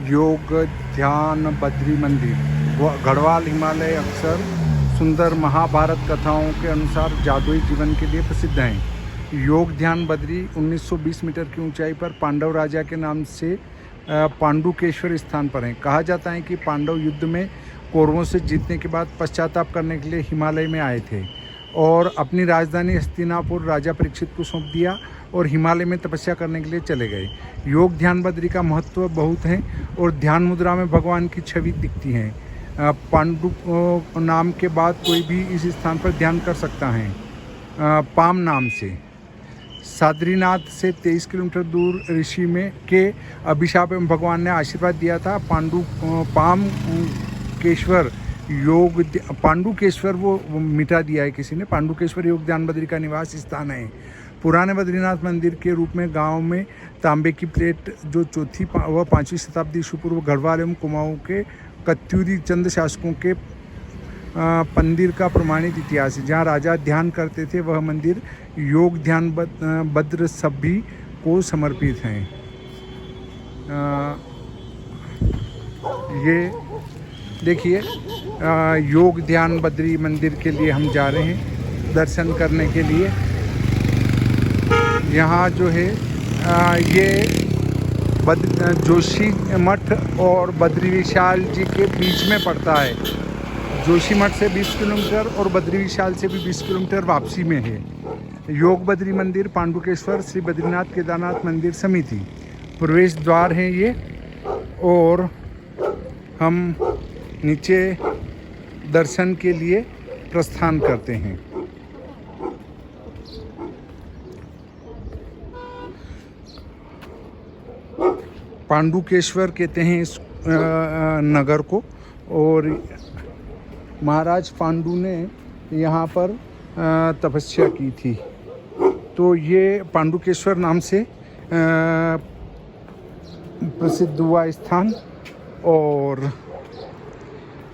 योग ध्यान बद्री मंदिर गढ़वाल हिमालय अक्सर सुंदर महाभारत कथाओं के अनुसार जादुई जीवन के लिए प्रसिद्ध हैं। योग ध्यान बद्री 1920 मीटर की ऊंचाई पर पांडव राजा के नाम से पांडुकेश्वर स्थान पर हैं। कहा जाता है कि पांडव युद्ध में कौरवों से जीतने के बाद पश्चाताप करने के लिए हिमालय में आए थे और अपनी राजधानी हस्तिनापुर राजा परीक्षित को सौंप दिया और हिमालय में तपस्या करने के लिए चले गए। योग ध्यान बद्री का महत्व बहुत है और ध्यान मुद्रा में भगवान की छवि दिखती है। पांडु नाम के बाद कोई भी इस स्थान पर ध्यान कर सकता है। पाम नाम से साद्रीनाथ से 23 किलोमीटर दूर ऋषि में के अभिशाप में भगवान ने आशीर्वाद दिया था। पांडुकेश्वर पांडुकेश्वर वो मिटा दिया है किसी ने। पांडुकेश्वर योग ध्यान बद्री का निवास स्थान है। पुराने बद्रीनाथ मंदिर के रूप में गांव में तांबे की प्लेट जो चौथी व 5वीं शताब्दी ईस्वी पूर्व गढ़वाल एवं कुमाऊं के कत्यूरी चंद शासकों के मंदिर का प्रमाणित इतिहास है। जहाँ राजा ध्यान करते थे वह मंदिर योग ध्यान बद्र सभी को समर्पित हैं। ये देखिए योग ध्यान बद्री मंदिर के लिए हम जा रहे हैं दर्शन करने के लिए। यहाँ जो है ये जोशी मठ और बद्री विशाल जी के बीच में पड़ता है। जोशी मठ से 20 किलोमीटर और बद्री विशाल से भी 20 किलोमीटर वापसी में है। योग बद्री मंदिर पांडुकेश्वर श्री बद्रीनाथ केदारनाथ मंदिर समिति प्रवेश द्वार है ये। और हम नीचे दर्शन के लिए प्रस्थान करते हैं। पांडुकेश्वर कहते हैं इस नगर को और महाराज पांडु ने यहाँ पर तपस्या की थी, तो ये पांडुकेश्वर नाम से प्रसिद्ध हुआ स्थान। और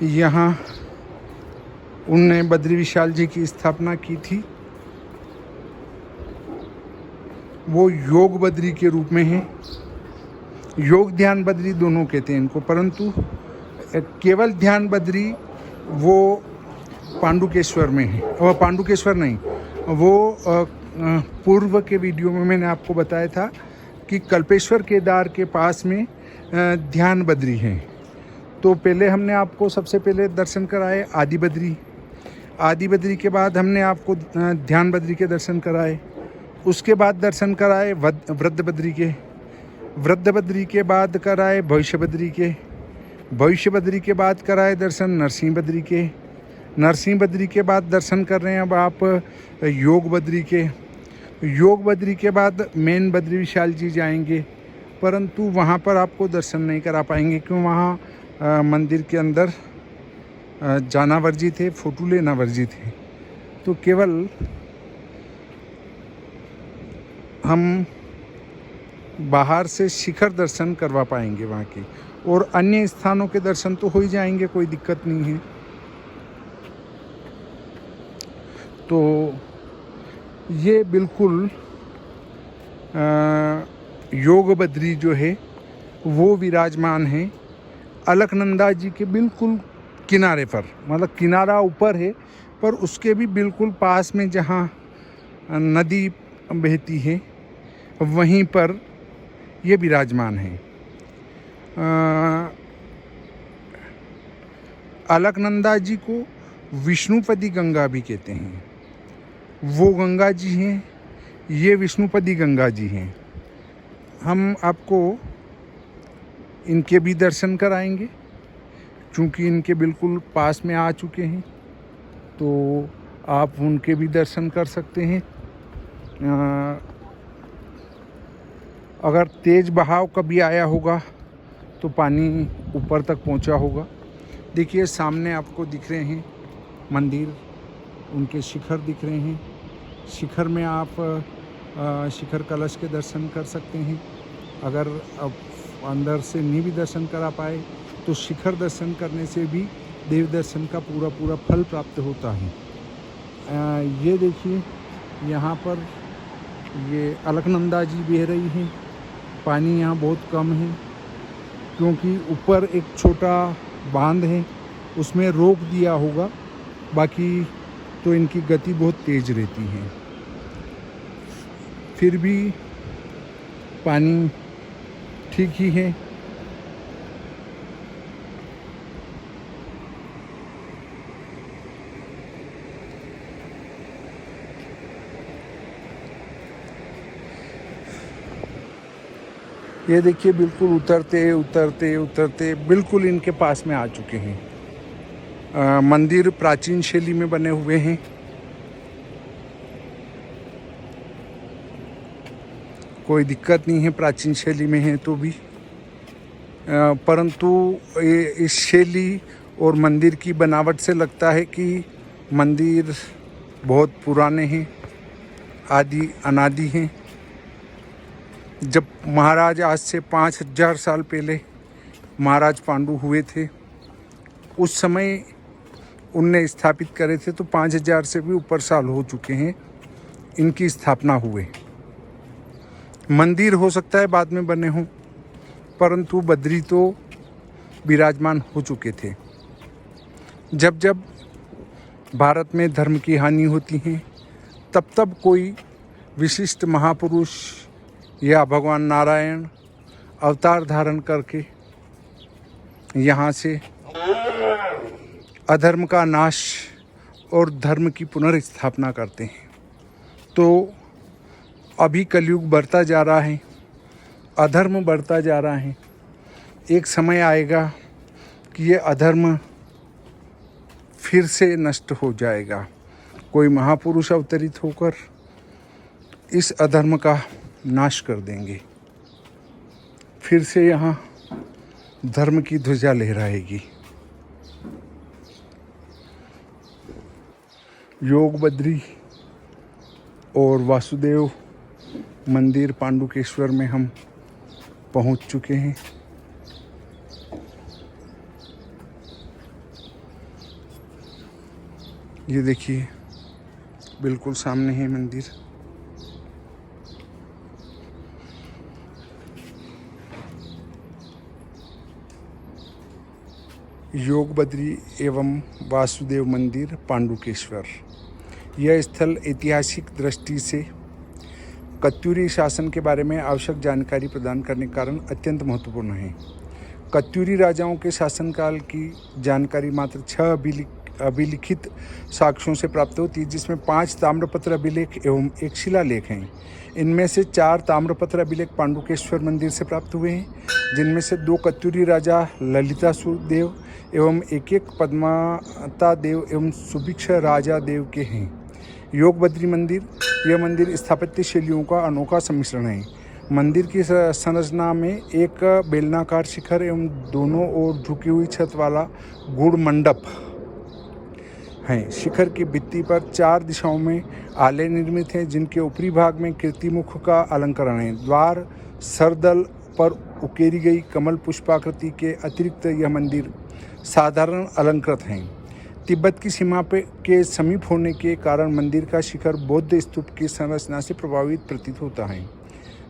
यहाँ उनने बद्री विशाल जी की स्थापना की थी। वो योग बद्री के रूप में है। योग ध्यान बद्री दोनों कहते हैं इनको, परंतु केवल ध्यान बद्री वो पांडुकेश्वर में है। और पांडुकेश्वर नहीं, वो पूर्व के वीडियो में मैंने आपको बताया था कि कल्पेश्वर केदार के पास में ध्यान बद्री है। तो पहले हमने आपको सबसे पहले दर्शन कराए आदि बद्री। आदि बद्री के बाद हमने आपको ध्यान बद्री के दर्शन कराए। उसके बाद दर्शन कराए वृद्ध बद्री के। वृद्ध बद्री के बाद कराए भविष्य बद्री के। भविष्य बद्री के बाद कराए दर्शन नरसिंह बद्री के। नरसिंह बद्री के बाद दर्शन कर रहे हैं अब आप योग बद्री के। योग बद्री के बाद मेन बद्री विशाल जी जाएंगे, परंतु वहाँ पर आपको दर्शन नहीं करा पाएंगे क्यों वहाँ मंदिर के अंदर जाना वर्जित है, फ़ोटो लेना वर्जित है। तो केवल हम बाहर से शिखर दर्शन करवा पाएंगे वहाँ के, और अन्य स्थानों के दर्शन तो हो ही जाएंगे, कोई दिक्कत नहीं है। तो ये बिल्कुल योग बद्री जो है वो विराजमान है अलकनंदा जी के बिल्कुल किनारे पर। मतलब किनारा ऊपर है पर उसके भी बिल्कुल पास में जहाँ नदी बहती है वहीं पर ये विराजमान है। अलकनंदा जी को विष्णुपदी गंगा भी कहते हैं। वो गंगा जी हैं, ये विष्णुपदी गंगा जी हैं। हम आपको इनके भी दर्शन कराएंगे क्योंकि इनके बिल्कुल पास में आ चुके हैं, तो आप उनके भी दर्शन कर सकते हैं। अगर तेज़ बहाव कभी आया होगा तो पानी ऊपर तक पहुंचा होगा। देखिए सामने आपको दिख रहे हैं मंदिर, उनके शिखर दिख रहे हैं। शिखर में आप शिखर कलश के दर्शन कर सकते हैं। अगर अब अंदर से नहीं भी दर्शन करा पाए तो शिखर दर्शन करने से भी देव दर्शन का पूरा फल प्राप्त होता है। ये देखिए यहाँ पर ये अलकनंदा जी बह रही हैं। पानी यहाँ बहुत कम है क्योंकि ऊपर एक छोटा बांध है, उसमें रोक दिया होगा, बाकी तो इनकी गति बहुत तेज़ रहती है। फिर भी पानी ठीक ही है। ये देखिए बिल्कुल उतरते उतरते उतरते बिल्कुल इनके पास में आ चुके हैं। मंदिर प्राचीन शैली में बने हुए हैं। कोई दिक्कत नहीं है, प्राचीन शैली में है तो भी, परंतु इस शैली और मंदिर की बनावट से लगता है कि मंदिर बहुत पुराने हैं, आदि अनादि हैं। जब महाराज आज से 5000 साल पहले महाराज पांडु हुए थे, उस समय उनने स्थापित करे थे, तो 5000 से भी ऊपर साल हो चुके हैं इनकी स्थापना हुए। मंदिर हो सकता है बाद में बने हों, परंतु बद्री तो विराजमान हो चुके थे। जब जब भारत में धर्म की हानि होती है, तब तब कोई विशिष्ट महापुरुष या भगवान नारायण अवतार धारण करके यहाँ से अधर्म का नाश और धर्म की पुनर्स्थापना करते हैं। तो अभी कलयुग बढ़ता जा रहा है, अधर्म बढ़ता जा रहा है। एक समय आएगा कि ये अधर्म फिर से नष्ट हो जाएगा। कोई महापुरुष अवतरित होकर इस अधर्म का नाश कर देंगे। फिर से यहाँ धर्म की ध्वजा लहराएगी। योग बद्री और वासुदेव मंदिर पांडुकेश्वर में हम पहुँच चुके हैं। ये देखिए बिल्कुल सामने है मंदिर। योग बद्री एवं वासुदेव मंदिर पांडुकेश्वर। यह स्थल ऐतिहासिक दृष्टि से कत्यूरी शासन के बारे में आवश्यक जानकारी प्रदान करने के कारण अत्यंत महत्वपूर्ण है। कत्यूरी राजाओं के शासनकाल की जानकारी मात्र 6 अभिलिखित साक्ष्यों से प्राप्त होती है, जिसमें 5 ताम्रपत्र अभिलेख एवं एक शिलालेख हैं। इनमें से 4 ताम्रपत्र अभिलेख पांडुकेश्वर मंदिर से प्राप्त हुए हैं, जिनमें से 2 कत्यूरी राजा ललितासुर देव एवं एक पद्माता देव एवं सुभिक्ष राजा देव के हैं। योग बद्री मंदिर, यह मंदिर स्थापत्य शैलियों का अनोखा सम्मिश्रण है। मंदिर की संरचना में एक बेलनाकार शिखर एवं दोनों ओर झुकी हुई छत वाला गुड़ मंडप हैं। शिखर की भित्ति पर 4 दिशाओं में आलय निर्मित हैं, जिनके ऊपरी भाग में कीर्तिमुख का अलंकरण है। द्वार सरदल पर उकेरी गई कमल पुष्पाकृति के अतिरिक्त यह मंदिर साधारण अलंकृत हैं। तिब्बत की सीमा के समीप होने के कारण मंदिर का शिखर बौद्ध स्तूप की संरचना से प्रभावित प्रतीत होता है।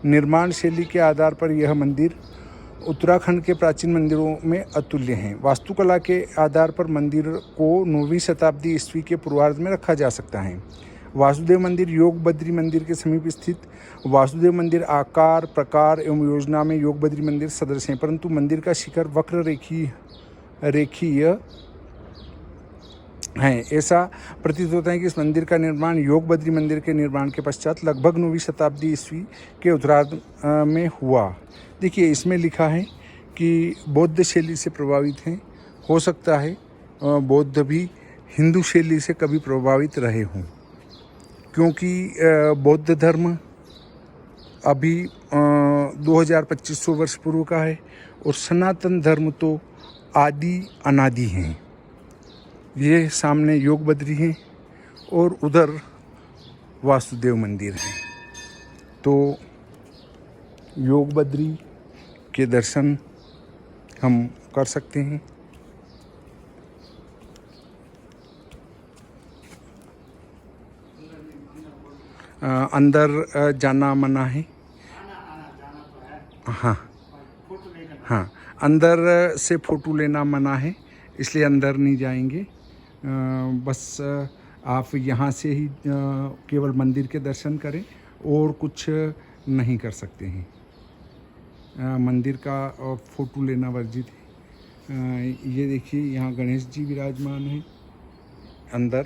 निर्माण शैली के आधार पर यह मंदिर उत्तराखंड के प्राचीन मंदिरों में अतुल्य हैं। वास्तुकला के आधार पर मंदिर को 9वीं शताब्दी ईस्वी के पूर्वार्ध में रखा जा सकता है। वासुदेव मंदिर योग बद्री मंदिर के समीप स्थित वासुदेव मंदिर आकार, प्रकार एवं योजना में योग बद्री मंदिर सदृश हैं, परंतु मंदिर का शिखर वक्र रेखीय है। ऐसा प्रतीत होता है कि इस मंदिर का निर्माण योग बद्री मंदिर के निर्माण के पश्चात लगभग 9वीं शताब्दी ईस्वी के उत्तरार्ध में हुआ। देखिए इसमें लिखा है कि बौद्ध शैली से प्रभावित हैं। हो सकता है बौद्ध भी हिंदू शैली से कभी प्रभावित रहे हों, क्योंकि बौद्ध धर्म अभी 2500 वर्ष पूर्व का है और सनातन धर्म तो आदि अनादि हैं। ये सामने योग बद्री हैं और उधर वासुदेव मंदिर है। तो योग बद्री के दर्शन हम कर सकते हैं। अंदर जाना मना है। हाँ, हाँ, अंदर से फ़ोटो लेना मना है, इसलिए अंदर नहीं जाएंगे। बस आप यहाँ से ही केवल मंदिर के दर्शन करें और कुछ नहीं कर सकते हैं। मंदिर का फ़ोटो लेना वर्जित है। ये देखिए, यहाँ गणेश जी विराजमान हैं अंदर।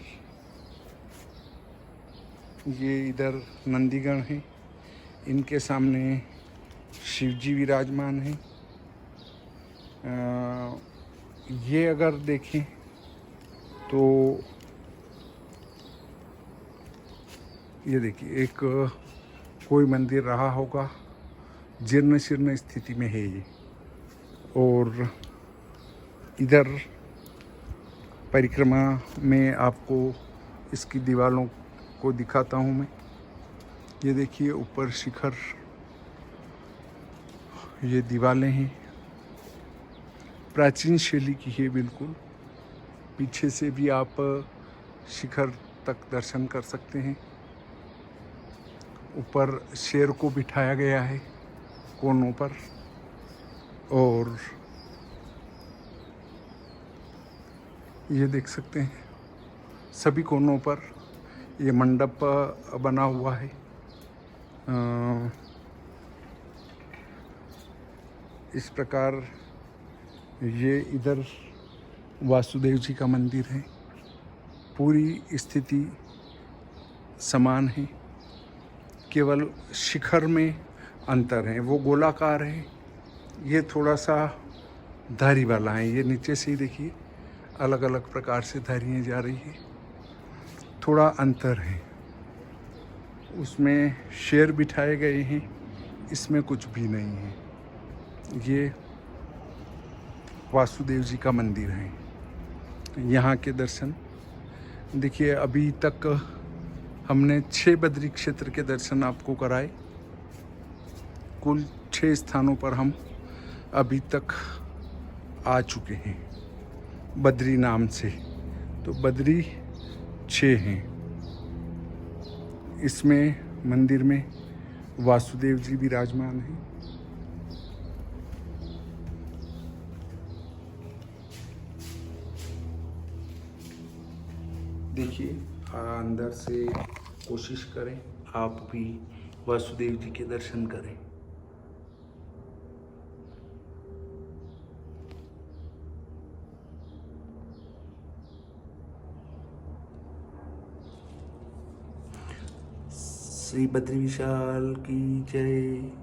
ये इधर नंदीगण हैं, इनके सामने शिव जी विराजमान हैं। ये अगर देखें तो ये देखिए, एक कोई मंदिर रहा होगा, जीर्ण शीर्ण स्थिति में है ये। और इधर परिक्रमा में आपको इसकी दीवारों को दिखाता हूँ मैं। ये देखिए, ऊपर शिखर, ये दीवारें हैं, प्राचीन शैली की है बिल्कुल। पीछे से भी आप शिखर तक दर्शन कर सकते हैं। ऊपर शेर को बिठाया गया है कोनों पर, और ये देख सकते हैं सभी कोनों पर ये मंडप बना हुआ है। इस प्रकार ये इधर वासुदेव जी का मंदिर है। पूरी स्थिति समान है, केवल शिखर में अंतर है। वो गोलाकार है, ये थोड़ा सा धारी वाला है। ये नीचे से ही देखिए, अलग अलग प्रकार से धारियाँ जा रही है, थोड़ा अंतर है। उसमें शेर बिठाए गए हैं, इसमें कुछ भी नहीं है। ये वासुदेव जी का मंदिर है। यहाँ के दर्शन देखिए, अभी तक हमने 6 बद्री क्षेत्र के दर्शन आपको कराए। कुल 6 स्थानों पर हम अभी तक आ चुके हैं बद्री नाम से, तो बद्री 6 हैं। इसमें मंदिर में वासुदेव जी विराजमान हैं। देखिए, अंदर से कोशिश करें आप भी वासुदेव जी के दर्शन करें। श्री बद्री विशाल की जय।